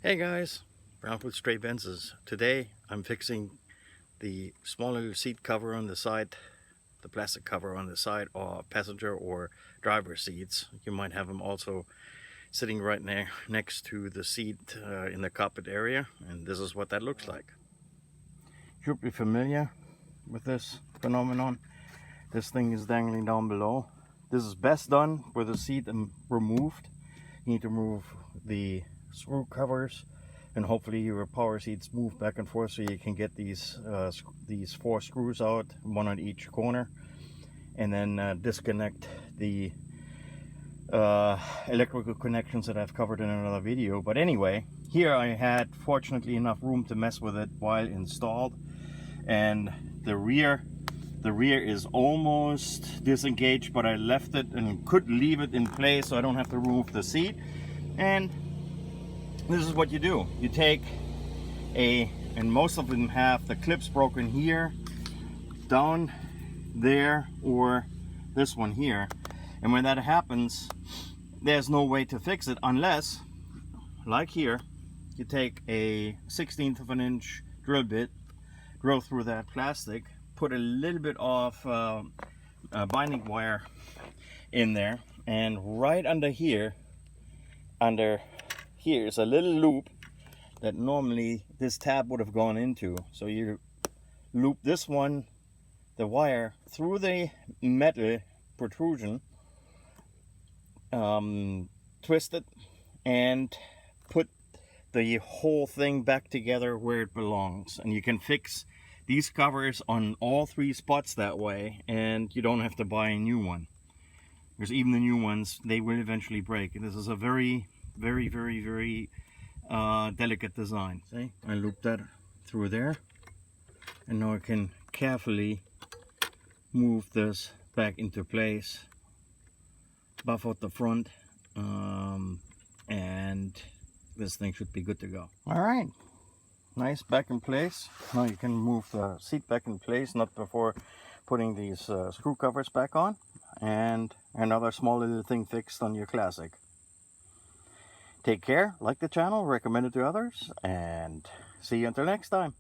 Hey guys, Brown with Stray Benzes. Today I'm fixing the small little seat cover on the side, the plastic cover on the side, or passenger or driver seats. You might have them also sitting right next to the seat in the cockpit area, and this is what that looks like. You should be familiar with this phenomenon. This thing is dangling down below. This is best done with the seat removed. You need to remove the screw covers, and hopefully your power seats move back and forth so you can get these 4 screws out, one on each corner, and then disconnect the electrical connections that I've covered in another video. But anyway, here I had fortunately enough room to mess with it while installed, and the rear is almost disengaged, but I left it and could leave it in place so I don't have to remove the seat. And this is what you do. You take and most of them have the clips broken here, down there, or this one here. And when that happens, there's no way to fix it unless, like here, you take a 1/16 of an inch drill bit, drill through that plastic, put a little bit of binding wire in there, and right under here is a little loop that normally this tab would have gone into. So you loop this one, the wire, through the metal protrusion, twist it, and put the whole thing back together where it belongs. And you can fix these covers on all 3 spots that way, and you don't have to buy a new one. Because even the new ones, they will eventually break. This is a very delicate design. See, I looped that through there, and now I can carefully move this back into place, buff out the front, and this thing should be good to go. All right, nice, back in place. Now you can move the seat back in place, not before putting these screw covers back on, and another small little thing fixed on your Classic. Take care, like the channel, recommend it to others, and see you until next time.